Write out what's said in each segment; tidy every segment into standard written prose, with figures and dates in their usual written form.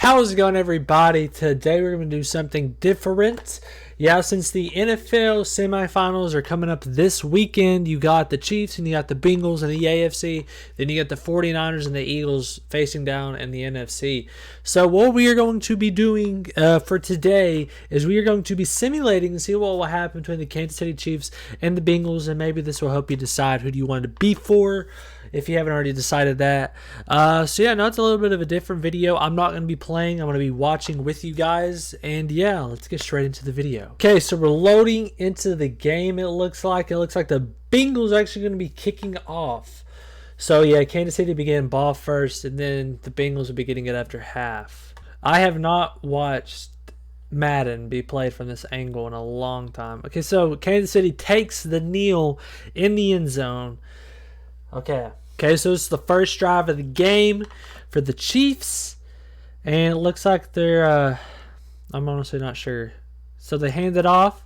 How's it going, everybody? Today we're going to do something different. Yeah, since the NFL semifinals are coming up this weekend, you got the Chiefs and you got the Bengals in the AFC. Then you got the 49ers and the Eagles facing down in the NFC. So what we are going to be doing for today is we are going to be simulating and see what will happen between the Kansas City Chiefs and the Bengals. And maybe this will help you decide who do you want to be for, if you haven't already decided that. It's a little bit of a different video. I'm not going to be playing. I'm going to be watching with you guys. And yeah, let's get straight into the video. Okay, so we're loading into the game, it looks like. The Bengals are actually going to be kicking off. So yeah, Kansas City began ball first, and then the Bengals will be getting it after half. I have not watched Madden be played from this angle in a long time. Okay, so Kansas City takes the kneel in the end zone. Okay, so it's the first drive of the game for the Chiefs, and it looks like they're, I'm honestly not sure. So they hand it off.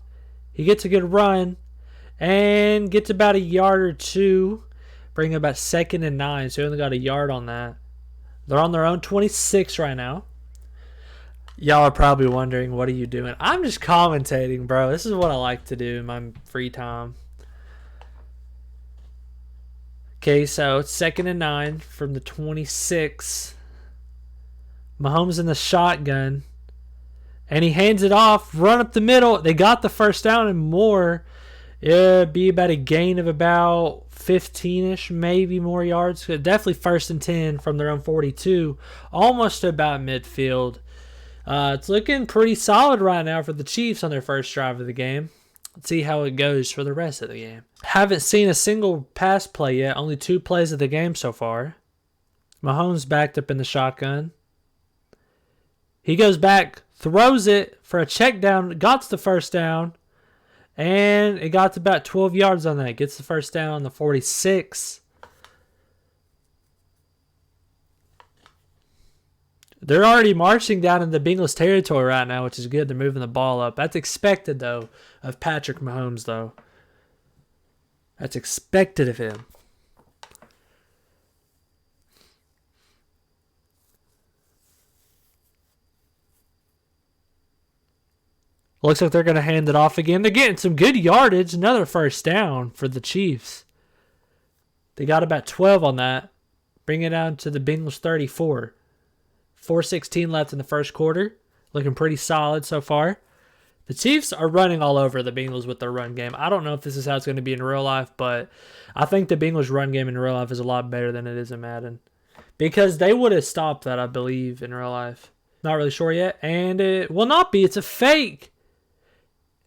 He gets a good run and gets about a yard or two, bring about 2nd and 9, so he only got a yard on that. They're on their own 26 right now. Y'all are probably wondering, what are you doing? I'm just commentating, bro. This is what I like to do in my free time. Okay, so it's 2nd and 9 from the 26. Mahomes in the shotgun. And he hands it off, run up the middle. They got the first down and more. It'd be about a gain of about 15-ish, maybe more yards. Definitely 1st and 10 from their own 42. Almost about midfield. It's looking pretty solid right now for the Chiefs on their first drive of the game. Let's see how it goes for the rest of the game. Haven't seen a single pass play yet. Only 2 plays of the game so far. Mahomes backed up in the shotgun. He goes back, throws it for a check down, got the first down, and it got to about 12 yards on that. Gets the first down on the 46. They're already marching down in the Bengals territory right now, which is good. They're moving the ball up. That's expected, though, of Patrick Mahomes, though. That's expected of him. Looks like they're going to hand it off again. They're getting some good yardage. Another first down for the Chiefs. They got about 12 on that. Bring it down to the Bengals 34. 4:16 left in the first quarter. Looking pretty solid so far. The Chiefs are running all over the Bengals with their run game. I don't know if this is how it's going to be in real life, but I think the Bengals run game in real life is a lot better than it is in Madden. Because they would have stopped that, I believe, in real life. Not really sure yet. And it will not be. It's a fake.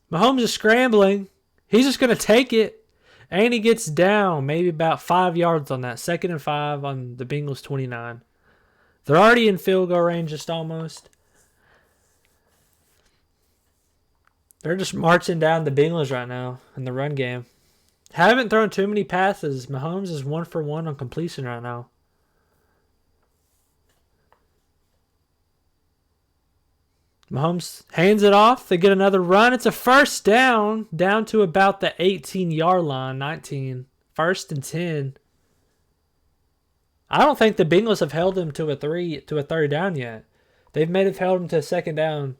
Mahomes is scrambling. He's just going to take it. And he gets down maybe about 5 yards on that. 2nd and 5 on the Bengals 29. They're already in field goal range just almost. They're just marching down the Bengals right now in the run game. Haven't thrown too many passes. Mahomes is 1 for 1 on completion right now. Mahomes hands it off. They get another run. It's a first down to about the 18-yard line, 19. 1st and 10. I don't think the Bengals have held him to a 3rd down yet. They've held him to a 2nd down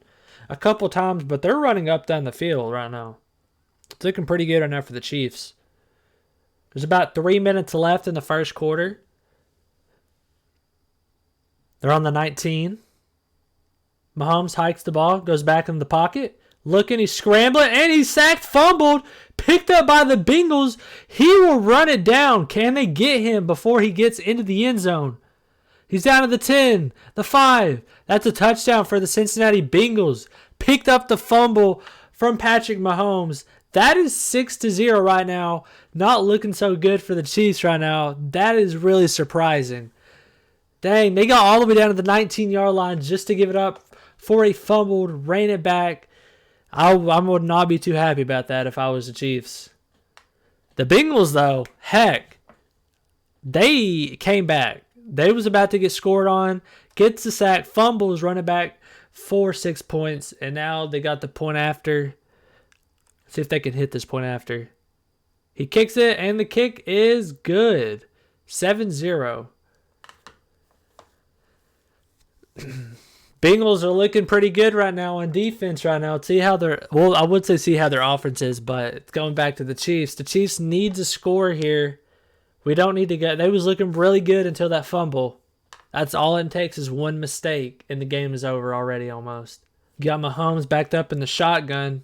a couple times, but they're running up down the field right now. It's looking pretty good right now for the Chiefs. There's about 3 minutes left in the first quarter. They're on the 19. Mahomes hikes the ball, goes back in the pocket. Looking, he's scrambling, and he's sacked, fumbled, picked up by the Bengals. He will run it down. Can they get him before he gets into the end zone? He's down to the 10, the 5. That's a touchdown for the Cincinnati Bengals. Picked up the fumble from Patrick Mahomes. That is 6-0 right now. Not looking so good for the Chiefs right now. That is really surprising. Dang, they got all the way down to the 19-yard line just to give it up for a fumbled, ran it back. I would not be too happy about that if I was the Chiefs. The Bengals, though, heck, they came back. They was about to get scored on, gets the sack, fumbles, running back for 6 points, and now they got the point after. Let's see if they can hit this point after. He kicks it, and the kick is good. 7-0. Bengals are looking pretty good right now on defense right now. See how I would say see how their offense is, but going back to the Chiefs. The Chiefs need to score here. We don't need to get. They was looking really good until that fumble. That's all it takes is one mistake, and the game is over already almost. Got Mahomes backed up in the shotgun.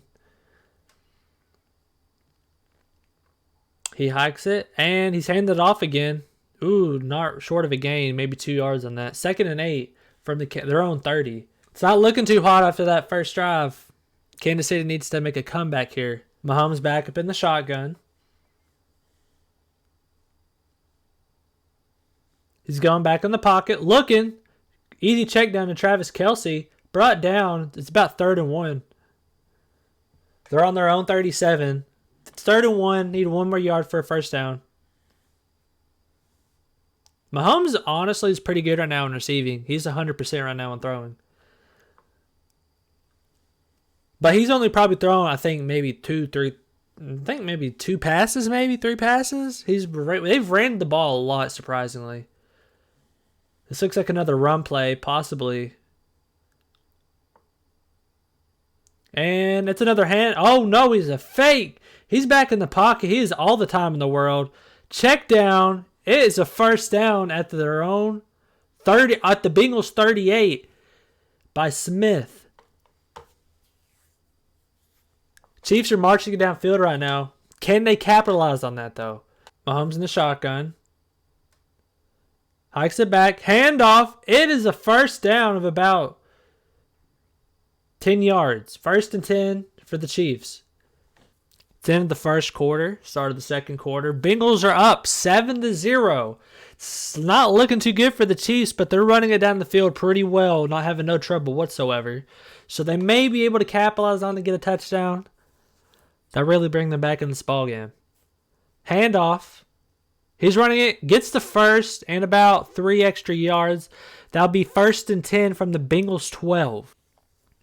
He hikes it, and he's handed it off again. Ooh, not short of a gain, maybe 2 yards on that. 2nd and 8 from their own 30. It's not looking too hot after that first drive. Kansas City needs to make a comeback here. Mahomes back up in the shotgun. He's going back in the pocket, looking. Easy check down to Travis Kelce. Brought down. It's about 3rd and 1. They're on their own 37. It's 3rd and 1. Need 1 more yard for a first down. Mahomes honestly is pretty good right now in receiving. He's 100% right now in throwing. But he's only probably thrown, I think, maybe 2 passes, maybe 3 passes. They've ran the ball a lot, surprisingly. This looks like another run play, possibly. And it's another hand. Oh, no, he's a fake. He's back in the pocket. He is all the time in the world. Check down. It is a first down at their own 30, at the Bengals 38 by Smith. Chiefs are marching downfield right now. Can they capitalize on that, though? Mahomes in the shotgun. Hikes it back. Handoff. It is a first down of about 10 yards. 1st and 10 for the Chiefs. It's the end of the first quarter. Start of the second quarter. Bengals are up 7-0. It's not looking too good for the Chiefs, but they're running it down the field pretty well, not having no trouble whatsoever. So they may be able to capitalize on to get a touchdown. That really bring them back in this ball game. Handoff. He's running it, gets the first and about 3 extra yards. That'll be 1st and 10 from the Bengals 12.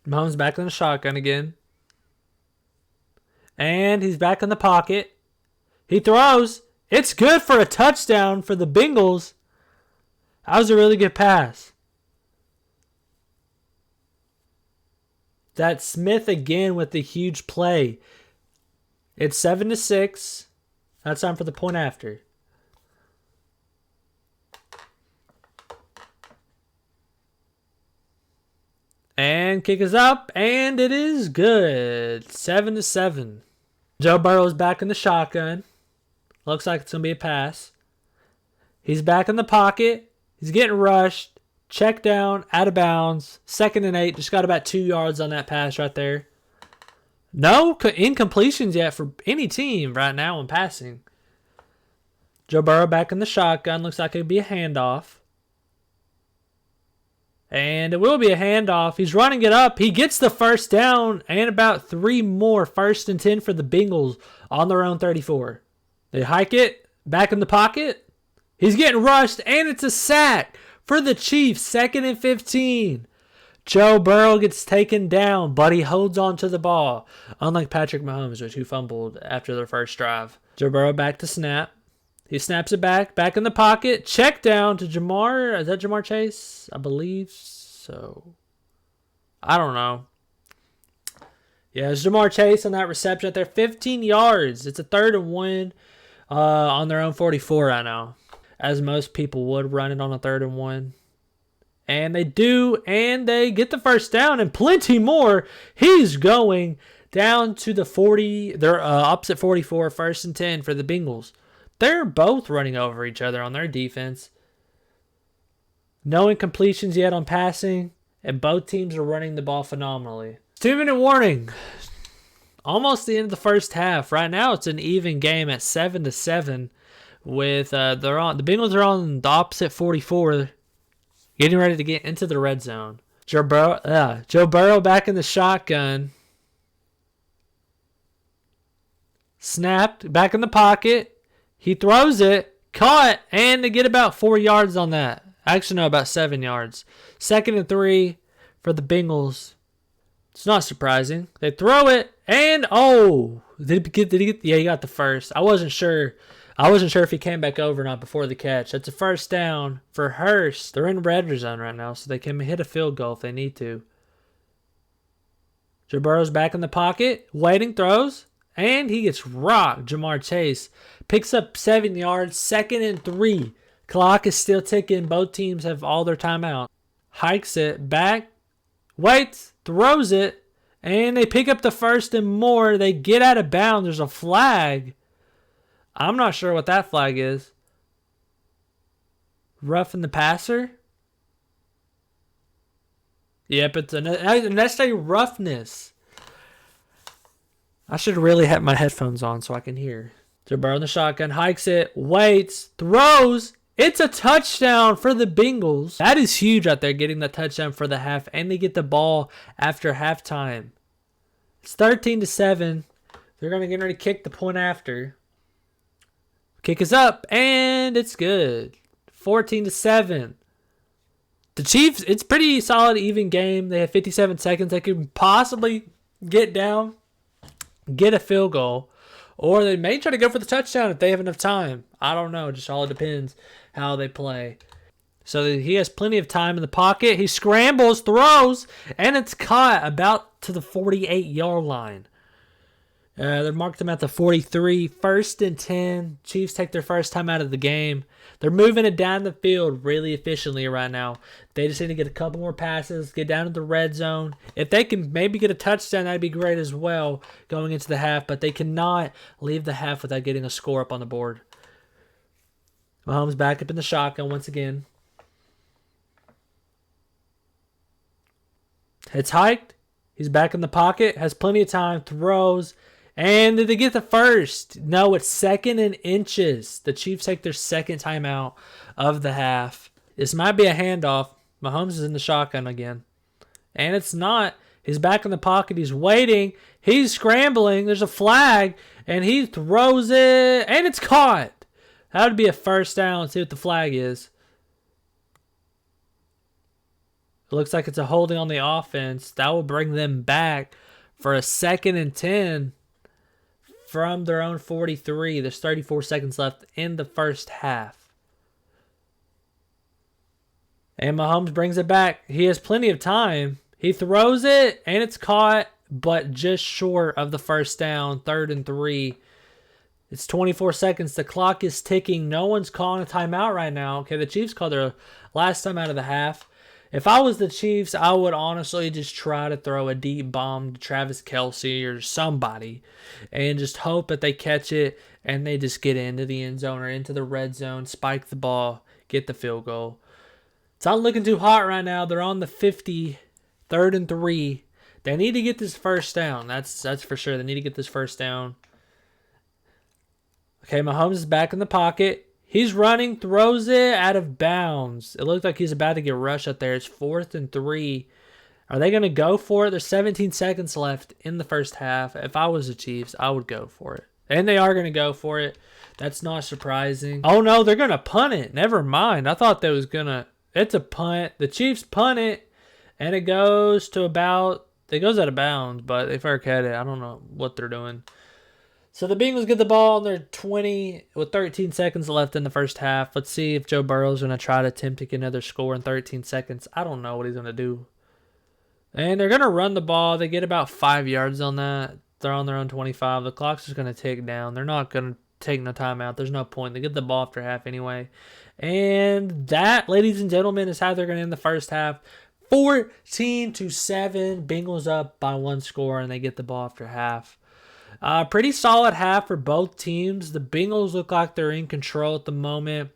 Mahomes back in the shotgun again. And he's back in the pocket. He throws. It's good for a touchdown for the Bengals. That was a really good pass. That's Smith again with the huge play. It's 7-6. That's time for the point after. And kick is up, and it is good. 7-7. Joe Burrow's back in the shotgun. Looks like it's going to be a pass. He's back in the pocket. He's getting rushed. Check down, out of bounds. 2nd and 8. Just got about 2 yards on that pass right there. No incompletions yet for any team right now in passing. Joe Burrow back in the shotgun. Looks like it could be a handoff. And it will be a handoff. He's running it up. He gets the first down and about 3 more. 1st and 10 for the Bengals on their own 34. They hike it. Back in the pocket. He's getting rushed and it's a sack for the Chiefs. 2nd and 15. Joe Burrow gets taken down, but he holds on to the ball. Unlike Patrick Mahomes, who fumbled after their first drive. Joe Burrow back to snap. He snaps it back in the pocket. Check down to Jamar. Is that Jamar Chase? I believe so. I don't know. Yeah, it's Jamar Chase on that reception out there. 15 yards. It's a 3rd and 1 on their own 44 right now. As most people would run it on a 3rd and 1. And they do, and they get the first down and plenty more. He's going down to the 40. They're opposite 44, 1st and 10 for the Bengals. They're both running over each other on their defense. No incompletions yet on passing, and both teams are running the ball phenomenally. 2-minute warning. Almost the end of the first half. Right now, it's an even game at 7-7. With the Bengals are on the opposite 44, getting ready to get into the red zone. Joe Burrow back in the shotgun. Snapped back in the pocket. He throws it, caught, and they get about 4 yards on that. Actually, no, about 7 yards. 2nd and 3 for the Bengals. It's not surprising. They throw it, and did he get? Yeah, he got the first. I wasn't sure I wasn't sure if he came back over or not before the catch. That's a first down for Hurst. They're in red zone right now, so they can hit a field goal if they need to. Joe Burrow's back in the pocket, waiting, throws, and he gets rocked. Jamar Chase picks up 7 yards, 2nd and 3. Clock is still ticking. Both teams have all their timeout. Hikes it, back, waits, throws it, and they pick up the 1st and more. They get out of bounds. There's a flag. I'm not sure what that flag is. Roughing the passer? Yep, it's a necessary roughness. I should really have my headphones on so I can hear. Joe Burrow in the shotgun, hikes it, waits, throws. It's a touchdown for the Bengals. That is huge out there, getting the touchdown for the half, and they get the ball after halftime. It's 13-7. They're going to get ready to kick the point after. Kick is up, and it's good. 14-7. The Chiefs, it's pretty solid, even game. They have 57 seconds. They could possibly get down, get a field goal, or they may try to go for the touchdown if they have enough time. I don't know. Just all it depends how they play. So he has plenty of time in the pocket. He scrambles, throws, and it's caught about to the 48-yard line. They marked him at the 43. 1st and 10. Chiefs take their first time out of the game. They're moving it down the field really efficiently right now. They just need to get a couple more passes, get down to the red zone. If they can maybe get a touchdown, that'd be great as well going into the half, but they cannot leave the half without getting a score up on the board. Mahomes back up in the shotgun once again. It's hiked. He's back in the pocket, has plenty of time, throws. And did they get the first? No, it's 2nd and inches. The Chiefs take their second timeout of the half. This might be a handoff. Mahomes is in the shotgun again. And it's not. He's back in the pocket. He's waiting. He's scrambling. There's a flag. And he throws it. And it's caught. That would be a first down. Let's see what the flag is. It looks like it's a holding on the offense. That will bring them back for a 2nd and 10. From their own 43. There's 34 seconds left in the first half. And Mahomes brings it back. He has plenty of time. He throws it, and it's caught, but just short of the first down. 3rd and 3. It's 24 seconds. The clock is ticking. No one's calling a timeout right now. Okay, the Chiefs called their last time out of the half. If I was the Chiefs, I would honestly just try to throw a deep bomb to Travis Kelce or somebody and just hope that they catch it and they just get into the end zone or into the red zone, spike the ball, get the field goal. It's not looking too hot right now. They're on the 50, 3rd and 3. They need to get this first down. That's for sure. They need to get this first down. Okay, Mahomes is back in the pocket. He's running, throws it out of bounds. It looked like he's about to get rushed out there. It's 4th and 3. Are they going to go for it? There's 17 seconds left in the first half. If I was the Chiefs, I would go for it. And they are going to go for it. That's not surprising. Oh, no, they're going to punt it. Never mind. I thought they was going to. It's a punt. The Chiefs punt it, and it goes to about. It goes out of bounds, but they fair cat it. I don't know what they're doing. So the Bengals get the ball on their 20 with 13 seconds left in the first half. Let's see if Joe Burrow's going to try to attempt to get another score in 13 seconds. I don't know what he's going to do. And they're going to run the ball. They get about 5 yards on that. They're on their own 25. The clock's just going to tick down. They're not going to take no timeout. There's no point. They get the ball after half anyway. And that, ladies and gentlemen, is how they're going to end the first half. 14-7. Bengals up by 1 score, and they get the ball after half. Pretty solid half for both teams. The Bengals look like they're in control at the moment,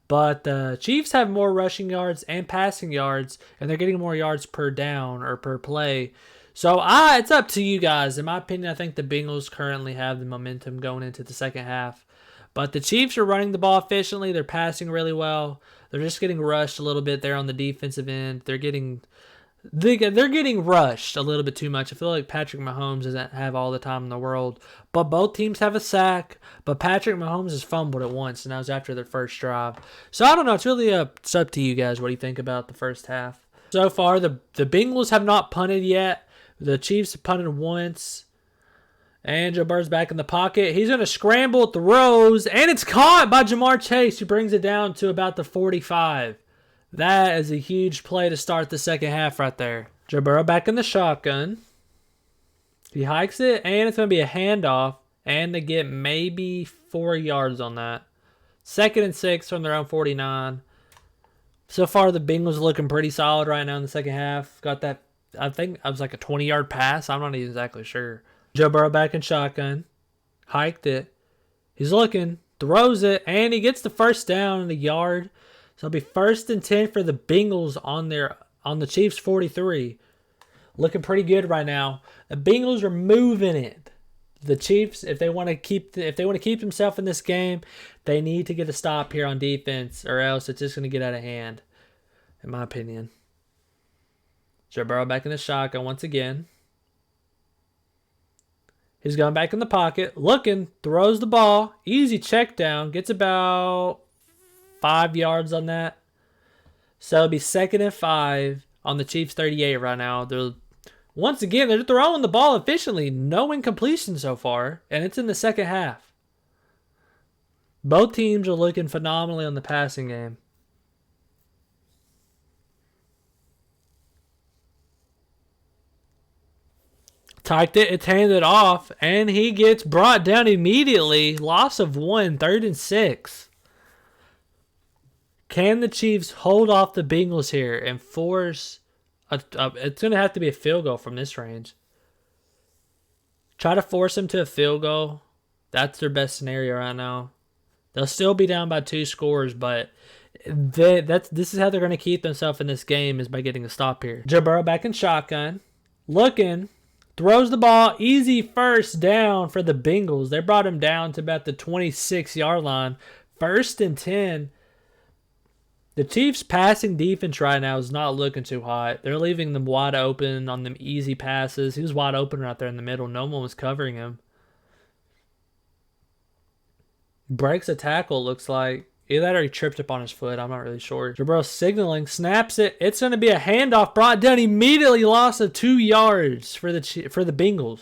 but the Chiefs have more rushing yards and passing yards, and they're getting more yards per down or per play. So it's up to you guys. In my opinion, I think the Bengals currently have the momentum going into the second half. But the Chiefs are running the ball efficiently. They're passing really well. They're just getting rushed a little bit there on the defensive end. They're getting rushed a little bit too much. I feel like Patrick Mahomes doesn't have all the time in the world. But both teams have a sack. But Patrick Mahomes has fumbled it once, and that was after their first drive. So I don't know. It's really it's up to you guys. What do you think about the first half? So far, the Bengals have not punted yet. The Chiefs have punted once. And Joe Burrow's back in the pocket. He's going to scramble, throws, and it's caught by Jamar Chase, who brings it down to about the 45. That is a huge play to start the second half right there. Joe Burrow back in the shotgun. He hikes it, and it's going to be a handoff, and they get maybe 4 yards on that. 2nd and 6 from their own 49. So far, the Bengals looking pretty solid right now in the second half. Got that, I think it was like a 20-yard pass. I'm not exactly sure. Joe Burrow back in shotgun. Hiked it. He's looking, throws it, and he gets the first down in the yard. So it'll be 1st and 10 for the Bengals on the Chiefs 43. Looking pretty good right now. The Bengals are moving it. The Chiefs, if they want to keep themselves in this game, they need to get a stop here on defense, or else it's just going to get out of hand, in my opinion. Joe Burrow back in the shotgun once again. He's going back in the pocket, looking, throws the ball, easy check down, gets about 5 yards on that. So it'll be 2nd and 5 on the Chiefs 38 right now. Once again, they're throwing the ball efficiently. No incompletion so far, and it's in the second half. Both teams are looking phenomenally on the passing game. Typed it, it's handed off, and he gets brought down immediately. Loss of 1, 3rd and 6. Can the Chiefs hold off the Bengals here and force it's going to have to be a field goal from this range. Try to force them to a field goal. That's their best scenario right now. They'll still be down by 2 scores, but this is how they're going to keep themselves in this game, is by getting a stop here. Joe Burrow back in shotgun. Looking. Throws the ball. Easy first down for the Bengals. They brought him down to about the 26-yard line. 1st and 10. The Chiefs' passing defense right now is not looking too hot. They're leaving them wide open on them easy passes. He was wide open right there in the middle. No one was covering him. Breaks a tackle, looks like. Either that or he tripped up on his foot. I'm not really sure. Joe Burrow signaling, snaps it. It's going to be a handoff brought down immediately. Loss of 2 yards for the Bengals.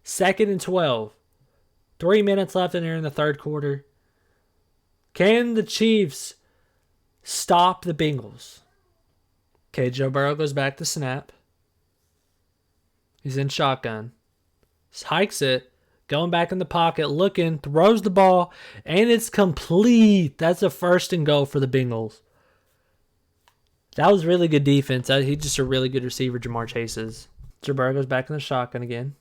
2nd and 12. 3 minutes left in here in the third quarter. Can the Chiefs stop the Bengals? Okay, Joe Burrow goes back to snap. He's in shotgun. Hikes it. Going back in the pocket, looking, throws the ball, and it's complete. That's a 1st and goal for the Bengals. That was really good defense. He's just a really good receiver, Jamar Chase is. Joe Burrow goes back in the shotgun again.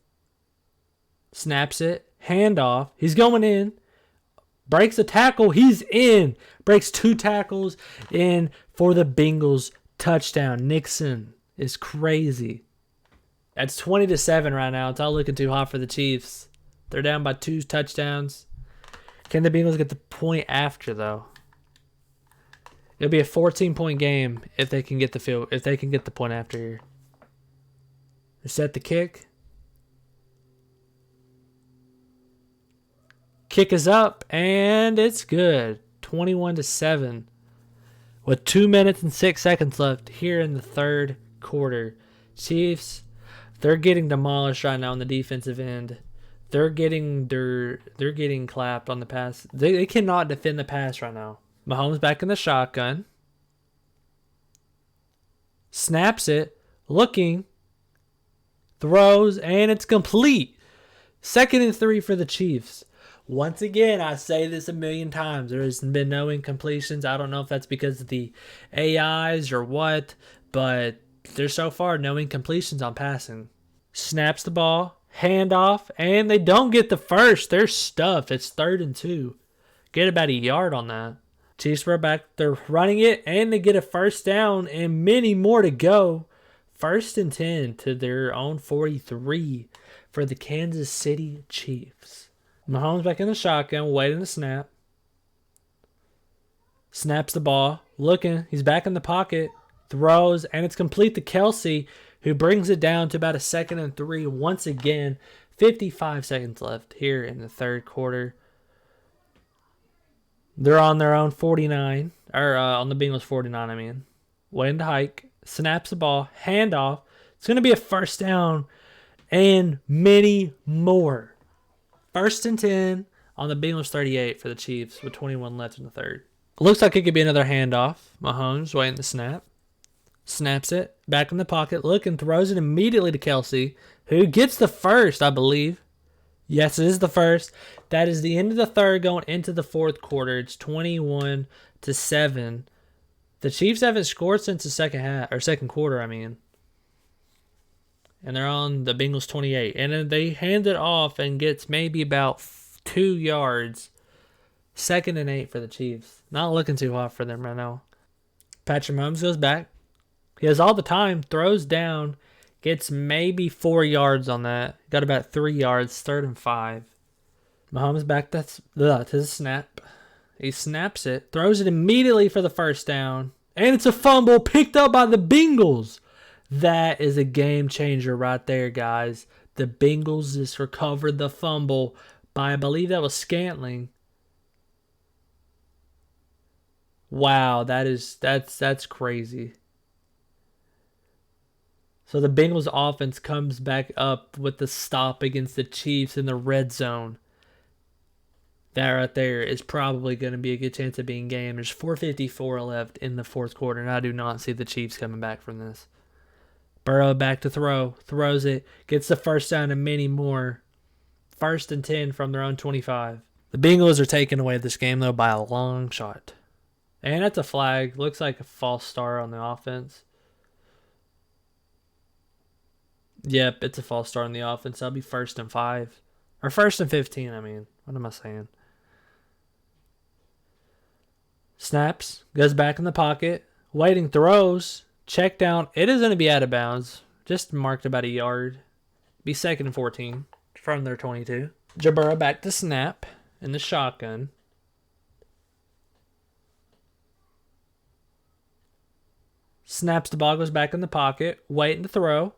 Snaps it. Handoff. He's going in. Breaks a tackle. He's in. Breaks 2 tackles in for the Bengals. Touchdown. Nixon is crazy. That's 20-7 right now. It's not looking too hot for the Chiefs. They're down by 2 touchdowns. Can the Bengals get the point after, though? It'll be a 14-point game if they can get the point after here. They set the kick. Kick is up, and it's good. 21-7. With 2 minutes and 6 seconds left here in the third quarter. Chiefs, they're getting demolished right now on the defensive end. They're getting clapped on the pass. They cannot defend the pass right now. Mahomes back in the shotgun. Snaps it. Looking. Throws. And it's complete. 2nd and 3 for the Chiefs. Once again, I say this a million times. There has been no incompletions. I don't know if that's because of the AIs or what. But there's so far no incompletions on passing. Snaps the ball. Handoff, and they don't get the first. They're stuffed. It's 3rd and 2. Get about a yard on that. Chiefs were back. They're running it, and they get a 1st down and many more to go. 1st and 10 to their own 43 for the Kansas City Chiefs. Mahomes back in the shotgun, waiting to snap. Snaps the ball. Looking. He's back in the pocket. Throws, and it's complete to Kelsey, who brings it down to about a 2nd and 3 once again. 55 seconds left here in the third quarter. They're on their own 49, or on the Bengals 49, I mean. Waiting to hike. Snaps the ball. Handoff. It's going to be a 1st down and many more. First and 10 on the Bengals 38 for the Chiefs with 21 left in the third. Looks like it could be another handoff. Mahomes waiting the snap. Snaps it. Back in the pocket. Looking. Throws it immediately to Kelsey, who gets the first, I believe. Yes, it is the first. That is the end of the third going into the fourth quarter. It's 21-7. The Chiefs haven't scored since the second quarter, And they're on the Bengals 28. And then they hand it off and gets maybe about 2 yards. 2nd and 8 for the Chiefs. Not looking too hot for them right now. Patrick Mahomes goes back. He has all the time. Throws down. Gets maybe 4 yards on that. Got about 3 yards. 3rd and 5. Mahomes back to the snap. He snaps it. Throws it immediately for the first down. And it's a fumble picked up by the Bengals. That is a game changer right there, guys. The Bengals just recovered the fumble by, I believe that was Scantling. Wow, that's crazy. So the Bengals offense comes back up with the stop against the Chiefs in the red zone. That right there is probably going to be a good chance of being game. There's 4:54 left in the fourth quarter, and I do not see the Chiefs coming back from this. Burrow back to throw. Throws it. Gets the first down and many more. 1st and 10 from their own 25. The Bengals are taking away this game, though, by a long shot. And that's a flag. Looks like a false start on the offense. Yep, it's a false start on the offense. That'll be 1st and 5. Or 1st and 15, What am I saying? Snaps. Goes back in the pocket. Waiting. Throws. Check down. It is going to be out of bounds. Just marked about a yard. Be 2nd and 14 from their 22. Joe Burrow back to snap in the shotgun. Snaps the ball, goes back in the pocket. Waiting to throw.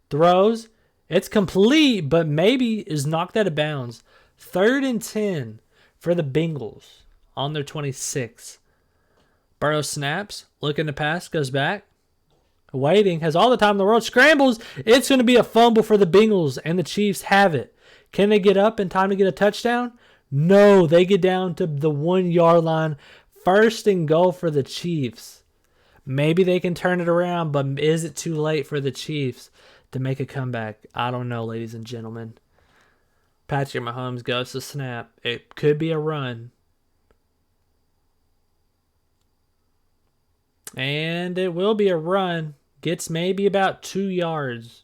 Throws. It's complete, but maybe is knocked out of bounds. 3rd and 10 for the Bengals on their 26. Burrow snaps. Looking to pass. Goes back. Waiting. Has all the time in the world. Scrambles. It's going to be a fumble for the Bengals, and the Chiefs have it. Can they get up in time to get a touchdown? No. They get down to the 1 yard line. 1st and goal for the Chiefs. Maybe they can turn it around, but is it too late for the Chiefs to make a comeback? I don't know, ladies and gentlemen. Patrick Mahomes goes to snap. It could be a run. And it will be a run. Gets maybe about 2 yards.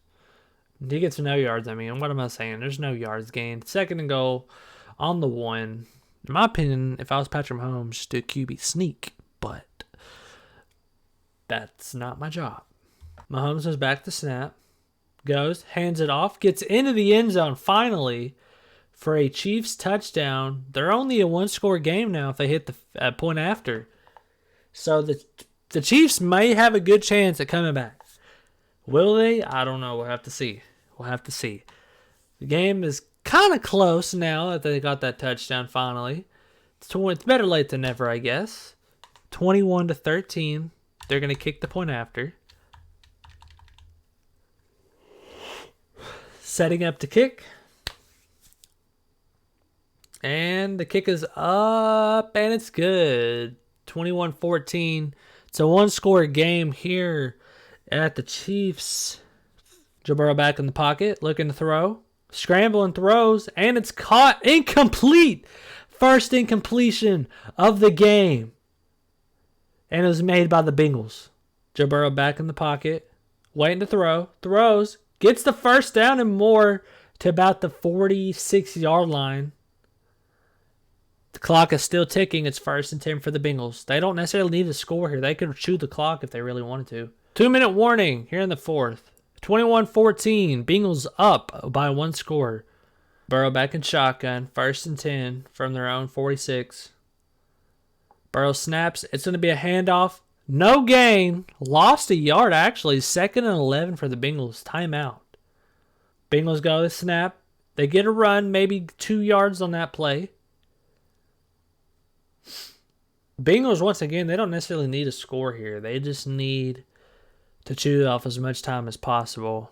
He gets no yards, What am I saying? There's no yards gained. 2nd and goal on the 1. In my opinion, if I was Patrick Mahomes, just do a QB sneak. But that's not my job. Mahomes is back to snap. Goes, hands it off, gets into the end zone finally for a Chiefs touchdown. They're only a 1-score game now if they hit the point after. So the Chiefs may have a good chance at coming back. Will they? I don't know. We'll have to see. The game is kind of close now that they got that touchdown finally. It's better late than never, I guess. 21-13. They're going to kick the point after. Setting up to kick. And the kick is up, and it's good. 21-14. It's a 1-score game here at the Chiefs. Joe Burrow back in the pocket, looking to throw. Scrambling throws, and it's caught. Incomplete. First incompletion of the game. And it was made by the Bengals. Joe Burrow back in the pocket, waiting to throw. Throws. Gets the first down and more to about the 46-yard line. The clock is still ticking. It's 1st and 10 for the Bengals. They don't necessarily need to score here. They could chew the clock if they really wanted to. 2-minute warning here in the fourth. 21-14. Bengals up by 1 score. Burrow back in shotgun. 1st and 10 from their own 46. Burrow snaps. It's going to be a handoff. No gain. Lost a yard, actually. 2nd and 11 for the Bengals. Timeout. Bengals go to snap. They get a run, maybe 2 yards on that play. Bengals, once again, they don't necessarily need a score here. They just need to chew off as much time as possible.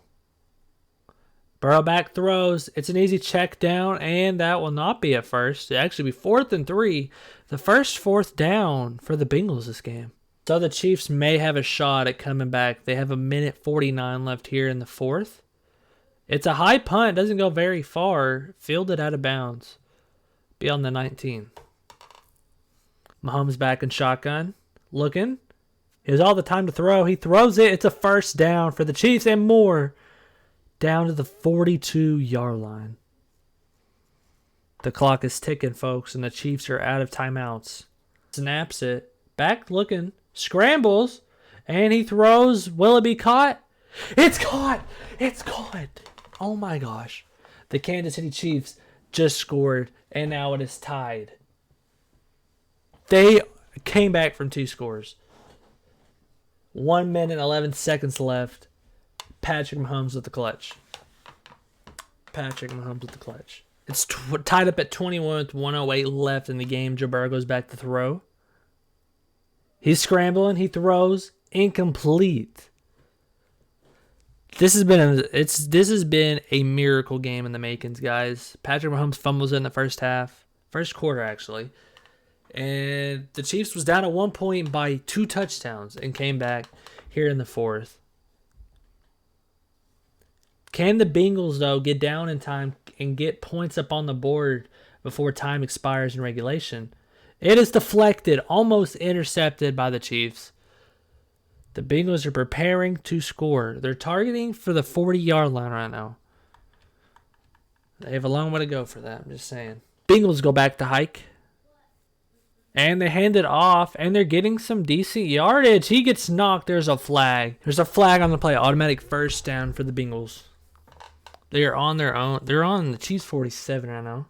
Burrow back throws. It's an easy check down, and that will not be at first. It actually be 4th and 3. The first 4th down for the Bengals this game. So the Chiefs may have a shot at coming back. They have 1:49 left here in the 4th. It's a high punt. Doesn't go very far. Fielded out of bounds. Beyond the 19. Mahomes back in shotgun. Looking. He has all the time to throw. He throws it. It's a first down for the Chiefs and more. Down to the 42-yard line. The clock is ticking, folks, and the Chiefs are out of timeouts. Snaps it. Back looking. Scrambles. And he throws. Will it be caught? It's caught. It's caught. Oh, my gosh. The Kansas City Chiefs just scored, and now it is tied. They came back from 2 scores. 1 minute, 11 seconds left. Patrick Mahomes with the clutch. Patrick Mahomes with the clutch. It's tied up at 21 with 1:08 left in the game. Joe Burrow goes back to throw. He's scrambling. He throws. Incomplete. This has been a miracle game in the makings, guys. Patrick Mahomes fumbles in the first half. First quarter, actually. And the Chiefs was down at 1 point by 2 touchdowns and came back here in the 4th. Can the Bengals, though, get down in time and get points up on the board before time expires in regulation? It is deflected, almost intercepted by the Chiefs. The Bengals are preparing to score. They're targeting for the 40-yard line right now. They have a long way to go for that, I'm just saying. Bengals go back to hike. And they hand it off, and they're getting some decent yardage. He gets knocked. There's a flag. There's a flag on the play. Automatic first down for the Bengals. They are on their own. They're on the Chiefs 47 right now.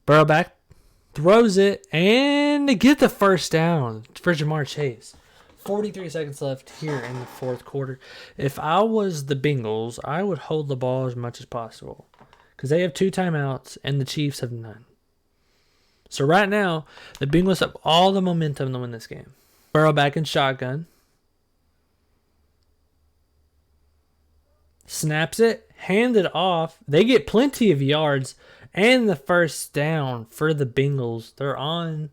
Burrow back. Throws it, and they get the first down for Jamar Chase. 43 seconds left here in the 4th quarter. If I was the Bengals, I would hold the ball as much as possible. Because they have 2 timeouts, and the Chiefs have none. So right now, the Bengals have all the momentum to win this game. Burrow back in shotgun. Snaps it. Hand it off. They get plenty of yards. And the first down for the Bengals. They're on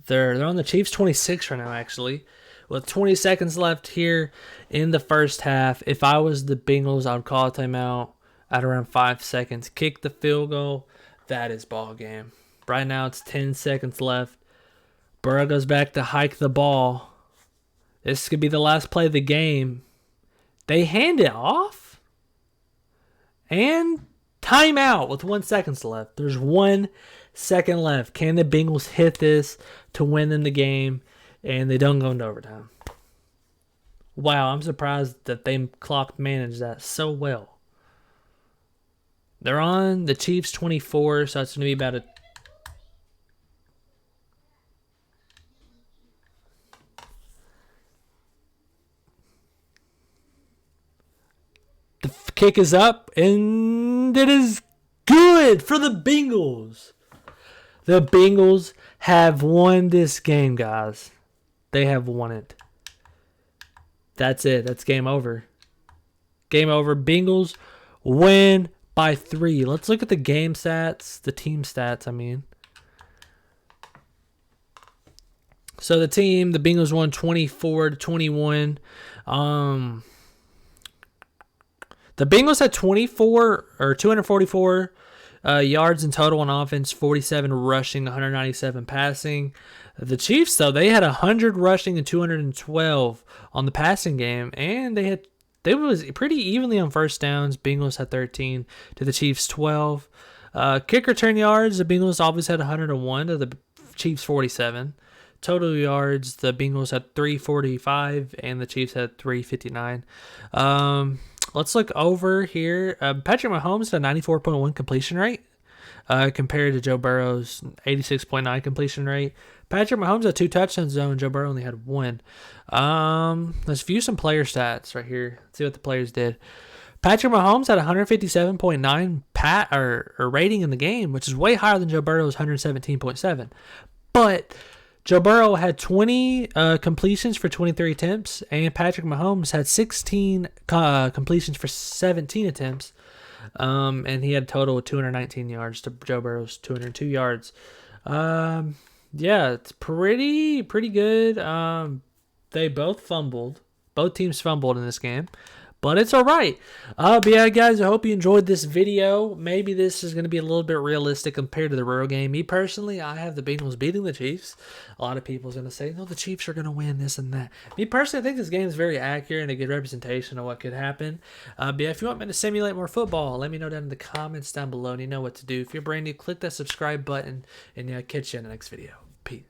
the Chiefs 26 right now, actually. With 20 seconds left here in the first half. If I was the Bengals, I would call a timeout at around 5 seconds. Kick the field goal. That is ball game. Right now, it's 10 seconds left. Burrow goes back to hike the ball. This could be the last play of the game. They hand it off. And timeout with 1 second left. There's 1 second left. Can the Bengals hit this to win them the game? And they don't go into overtime. Wow, I'm surprised that they clock managed that so well. They're on the Chiefs 24, so it's going to be about a... The kick is up, and it is good for the Bengals. The Bengals have won this game, guys. They have won it. That's it. That's game over. Game over. Bengals win by 3. Let's look at the game stats, the team stats, I mean. So the Bengals won 24-21. The Bengals had 244 yards in total on offense, 47 rushing, 197 passing. The Chiefs, though, they had 100 rushing and 212 on the passing game, and they was pretty evenly on first downs. Bengals had 13 to the Chiefs 12. Kick return yards, the Bengals obviously had 101 to the Chiefs 47. Total yards, the Bengals had 345 and the Chiefs had 359. Let's look over here. Patrick Mahomes had a 94.1 completion rate compared to Joe Burrow's 86.9 completion rate. Patrick Mahomes had 2 touchdowns, though, and Joe Burrow only had 1. Let's view some player stats right here. Let's see what the players did. Patrick Mahomes had 157.9 rating in the game, which is way higher than Joe Burrow's 117.7. But Joe Burrow had 20 completions for 23 attempts, and Patrick Mahomes had 16 completions for 17 attempts. And he had a total of 219 yards to Joe Burrow's 202 yards. Yeah, it's pretty good. They both fumbled. Both teams fumbled in this game. But it's all right. But yeah, guys, I hope you enjoyed this video. Maybe this is going to be a little bit realistic compared to the real game. Me personally, I have the Bengals beating the Chiefs. A lot of people are going to say, no, the Chiefs are going to win this and that. Me personally, I think this game is very accurate and a good representation of what could happen. But yeah, if you want me to simulate more football, let me know down in the comments down below. And you know what to do. If you're brand new, click that subscribe button. And yeah, catch you in the next video. Peace.